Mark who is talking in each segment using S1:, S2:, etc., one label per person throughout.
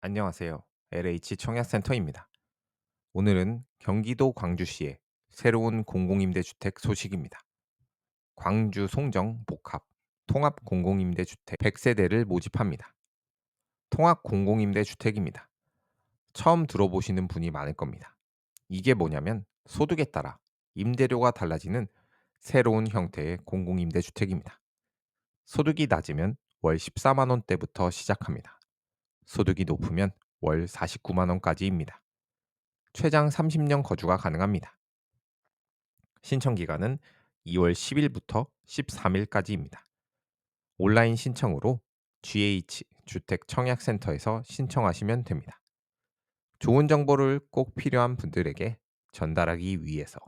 S1: 안녕하세요. LH 청약센터입니다. 오늘은 경기도 광주시의 새로운 공공임대주택 소식입니다. 광주 송정 복합 통합 공공임대주택 100세대를 모집합니다. 통합 공공임대주택입니다. 처음 들어보시는 분이 많을 겁니다. 이게 뭐냐면 소득에 따라 임대료가 달라지는 새로운 형태의 공공임대주택입니다. 소득이 낮으면 월 14만 원대부터 시작합니다. 소득이 높으면 월 49만 원까지입니다. 최장 30년 거주가 가능합니다. 신청 기간은 2월 10일부터 13일까지입니다. 온라인 신청으로 GH 주택 청약센터에서 신청하시면 됩니다. 좋은 정보를 꼭 필요한 분들에게 전달하기 위해서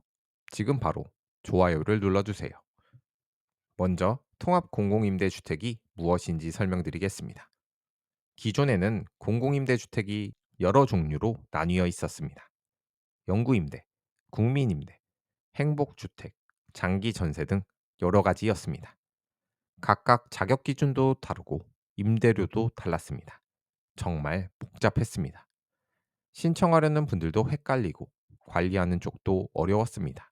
S1: 지금 바로 좋아요를 눌러주세요. 먼저 통합 공공임대주택이 무엇인지 설명드리겠습니다. 기존에는 공공임대주택이 여러 종류로 나뉘어 있었습니다. 영구임대, 국민임대, 행복주택, 장기전세 등 여러 가지였습니다. 각각 자격 기준도 다르고 임대료도 달랐습니다. 정말 복잡했습니다. 신청하려는 분들도 헷갈리고 관리하는 쪽도 어려웠습니다.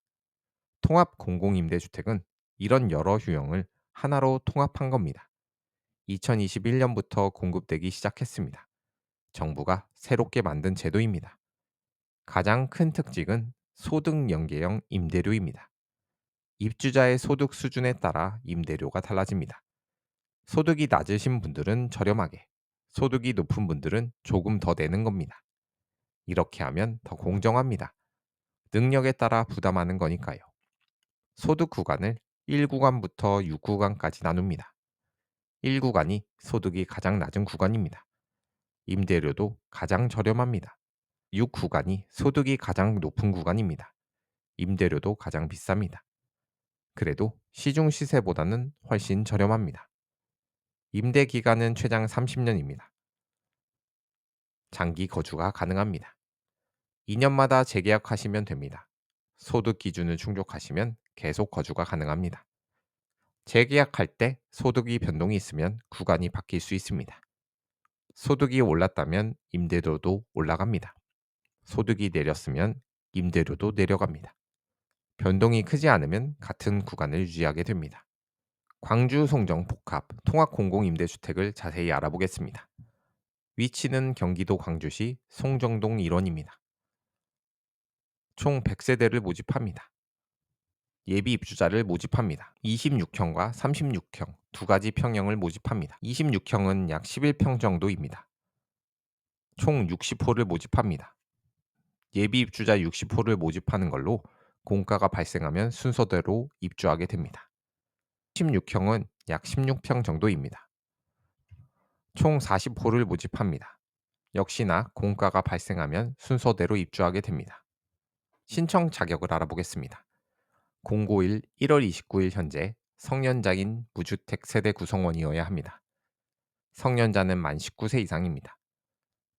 S1: 통합 공공임대주택은 이런 여러 유형을 하나로 통합한 겁니다. 2021년부터 공급되기 시작했습니다. 정부가 새롭게 만든 제도입니다. 가장 큰 특징은 소득 연계형 임대료입니다. 입주자의 소득 수준에 따라 임대료가 달라집니다. 소득이 낮으신 분들은 저렴하게, 소득이 높은 분들은 조금 더 내는 겁니다. 이렇게 하면 더 공정합니다. 능력에 따라 부담하는 거니까요. 소득 구간을 1구간부터 6구간까지 나눕니다. 1구간이 소득이 가장 낮은 구간입니다. 임대료도 가장 저렴합니다. 6구간이 소득이 가장 높은 구간입니다. 임대료도 가장 비쌉니다. 그래도 시중 시세보다는 훨씬 저렴합니다. 임대 기간은 최장 30년입니다. 장기 거주가 가능합니다. 2년마다 재계약하시면 됩니다. 소득 기준을 충족하시면 계속 거주가 가능합니다. 재계약할 때 소득이 변동이 있으면 구간이 바뀔 수 있습니다. 소득이 올랐다면 임대료도 올라갑니다. 소득이 내렸으면 임대료도 내려갑니다. 변동이 크지 않으면 같은 구간을 유지하게 됩니다. 광주 송정 복합 통합 공공임대주택을 자세히 알아보겠습니다. 위치는 경기도 광주시 송정동 1원입니다. 총 100세대를 모집합니다. 예비 입주자를 모집합니다. 26형과 36형 두 가지 평형을 모집합니다. 26형은 약 11평 정도입니다. 총 60호를 모집합니다. 예비 입주자 60호를 모집하는 걸로 공가가 발생하면 순서대로 입주하게 됩니다. 16형은 약 16평 정도입니다. 총 40호를 모집합니다. 역시나 공가가 발생하면 순서대로 입주하게 됩니다. 신청 자격을 알아보겠습니다. 공고일 1월 29일 현재 성년자인 무주택 세대 구성원이어야 합니다. 성년자는 만 19세 이상입니다.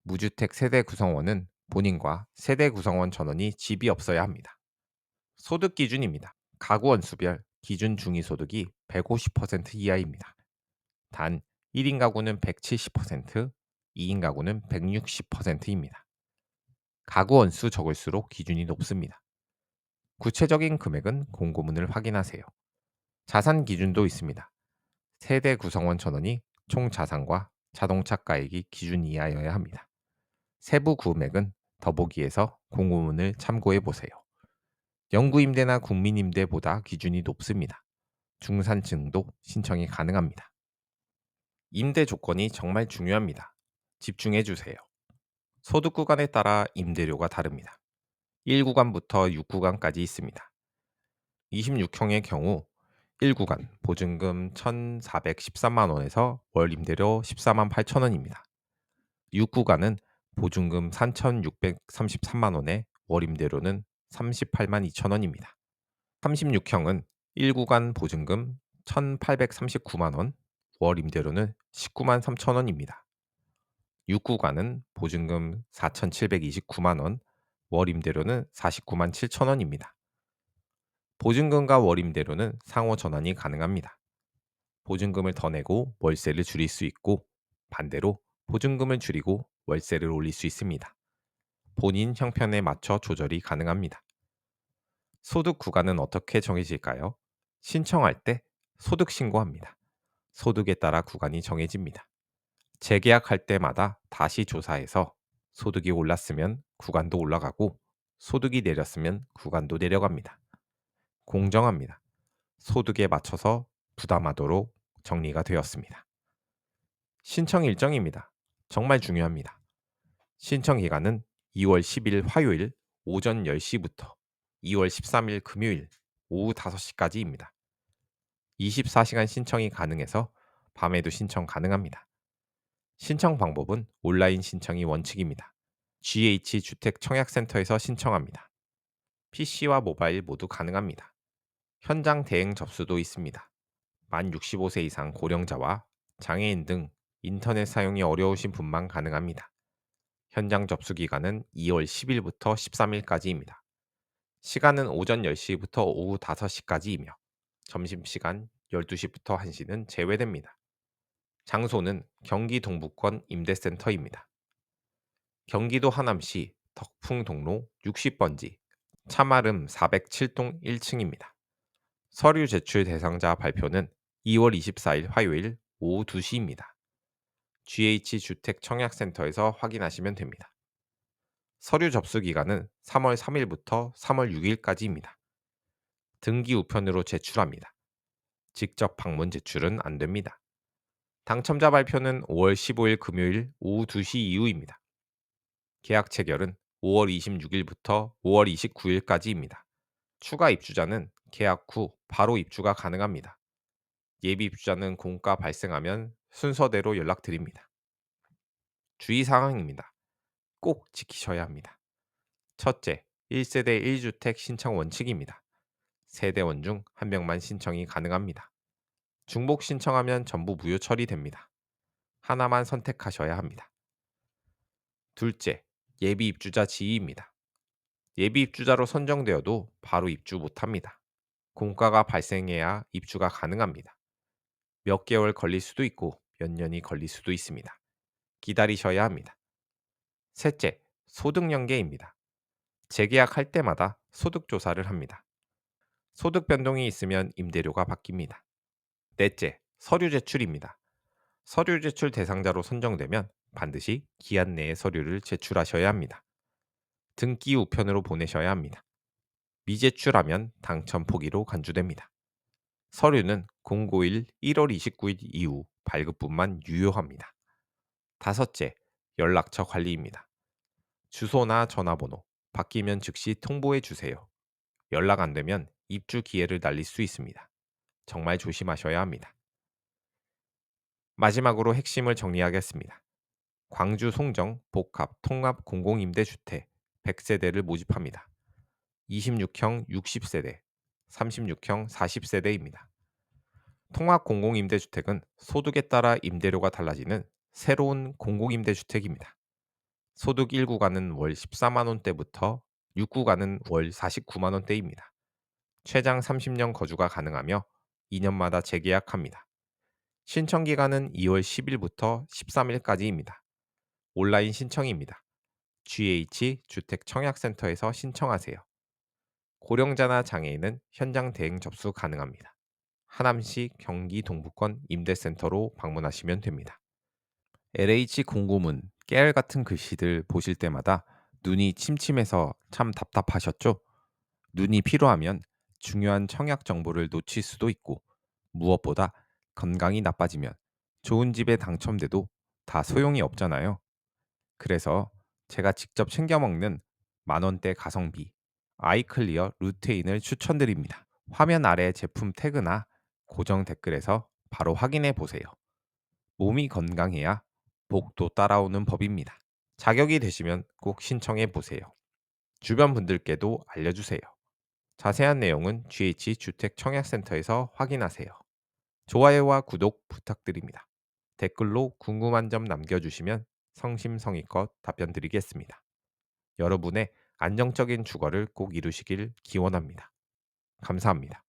S1: 무주택 세대 구성원은 본인과 세대 구성원 전원이 집이 없어야 합니다. 소득 기준입니다. 가구 원수별 기준 중위소득이 150% 이하입니다. 단 1인 가구는 170%, 2인 가구는 160%입니다. 가구 원수 적을수록 기준이 높습니다. 구체적인 금액은 공고문을 확인하세요. 자산 기준도 있습니다. 세대 구성원 전원이 총 자산과 자동차 가액이 기준 이하여야 합니다. 세부 금액은 더보기에서 공고문을 참고해 보세요. 영구임대나 국민임대보다 기준이 높습니다. 중산층도 신청이 가능합니다. 임대 조건이 정말 중요합니다. 집중해 주세요. 소득 구간에 따라 임대료가 다릅니다. 1구간부터 6구간까지 있습니다. 26형의 경우 1구간 보증금 1,413만 원에서 월 임대료 14만 8천 원입니다. 6구간은 보증금 3,633만 원에 월 임대료는 38만 2천 원입니다. 36형은 1구간 보증금 1,839만 원, 월 임대료는 19만 3천 원입니다. 6구간은 보증금 4,729만 원, 월 임대료는 49만 7천 원입니다. 보증금과 월 임대료는 상호 전환이 가능합니다. 보증금을 더 내고 월세를 줄일 수 있고 반대로 보증금을 줄이고 월세를 올릴 수 있습니다. 본인 형편에 맞춰 조절이 가능합니다. 소득 구간은 어떻게 정해질까요? 신청할 때 소득 신고합니다. 소득에 따라 구간이 정해집니다. 재계약할 때마다 다시 조사해서 소득이 올랐으면 구간도 올라가고 소득이 내렸으면 구간도 내려갑니다. 공정합니다. 소득에 맞춰서 부담하도록 정리가 되었습니다. 신청 일정입니다. 정말 중요합니다. 신청 기간은 2월 10일 화요일 오전 10시부터 2월 13일 금요일 오후 5시까지입니다. 24시간 신청이 가능해서 밤에도 신청 가능합니다. 신청 방법은 온라인 신청이 원칙입니다. GH주택청약센터에서 신청합니다. PC와 모바일 모두 가능합니다. 현장 대행 접수도 있습니다. 만 65세 이상 고령자와 장애인 등 인터넷 사용이 어려우신 분만 가능합니다. 현장 접수 기간은 2월 10일부터 13일까지입니다. 시간은 오전 10시부터 오후 5시까지이며 점심시간 12시부터 1시는 제외됩니다. 장소는 경기 동부권 임대센터입니다. 경기도 하남시 덕풍동로 60번지 차마름 407동 1층입니다. 서류 제출 대상자 발표는 2월 24일 화요일 오후 2시입니다. GH주택청약센터에서 확인하시면 됩니다. 서류 접수 기간은 3월 3일부터 3월 6일까지입니다. 등기 우편으로 제출합니다. 직접 방문 제출은 안 됩니다. 당첨자 발표는 5월 15일 금요일 오후 2시 이후입니다. 계약 체결은 5월 26일부터 5월 29일까지입니다. 추가 입주자는 계약 후 바로 입주가 가능합니다. 예비 입주자는 공가 발생하면 순서대로 연락드립니다. 주의사항입니다. 꼭 지키셔야 합니다. 첫째, 1세대 1주택 신청 원칙입니다. 세대원 중 한 명만 신청이 가능합니다. 중복 신청하면 전부 무효 처리됩니다. 하나만 선택하셔야 합니다. 둘째, 예비 입주자 지위입니다. 예비 입주자로 선정되어도 바로 입주 못합니다. 공가가 발생해야 입주가 가능합니다. 몇 개월 걸릴 수도 있고 몇 년이 걸릴 수도 있습니다. 기다리셔야 합니다. 셋째, 소득 연계입니다. 재계약할 때마다 소득 조사를 합니다. 소득 변동이 있으면 임대료가 바뀝니다. 넷째, 서류 제출입니다. 서류 제출 대상자로 선정되면 반드시 기한 내에 서류를 제출하셔야 합니다. 등기 우편으로 보내셔야 합니다. 미제출하면 당첨 포기로 간주됩니다. 서류는 공고일 1월 29일 이후 발급분만 유효합니다. 다섯째, 연락처 관리입니다. 주소나 전화번호 바뀌면 즉시 통보해 주세요. 연락 안 되면 입주 기회를 날릴 수 있습니다. 정말 조심하셔야 합니다. 마지막으로 핵심을 정리하겠습니다. 광주 송정 복합 통합 공공임대주택 100세대를 모집합니다. 26형 60세대, 36형 40세대입니다. 통합 공공임대주택은 소득에 따라 임대료가 달라지는 새로운 공공임대주택입니다. 소득 1구간은 월 14만 원대부터 6구간은 월 49만 원대입니다. 최장 30년 거주가 가능하며 2년마다 재계약합니다. 신청 기간은 2월 10일부터 13일까지입니다. 온라인 신청입니다. GH주택청약센터에서 신청하세요. 고령자나 장애인은 현장 대행 접수 가능합니다. 하남시 경기 동부권 임대센터로 방문하시면 됩니다. LH 공고문, 깨알 같은 글씨들 보실 때마다 눈이 침침해서 참 답답하셨죠? 눈이 피로하면 중요한 청약 정보를 놓칠 수도 있고 무엇보다 건강이 나빠지면 좋은 집에 당첨돼도 다 소용이 없잖아요. 그래서 제가 직접 챙겨 먹는 만원대 가성비 아이클리어 루테인을 추천드립니다. 화면 아래 제품 태그나 고정 댓글에서 바로 확인해 보세요. 몸이 건강해야 복도 따라오는 법입니다. 자격이 되시면 꼭 신청해 보세요. 주변 분들께도 알려주세요. 자세한 내용은 GH주택청약센터에서 확인하세요. 좋아요와 구독 부탁드립니다. 댓글로 궁금한 점 남겨주시면 성심성의껏 답변 드리겠습니다. 여러분의 안정적인 주거를 꼭 이루시길 기원합니다. 감사합니다.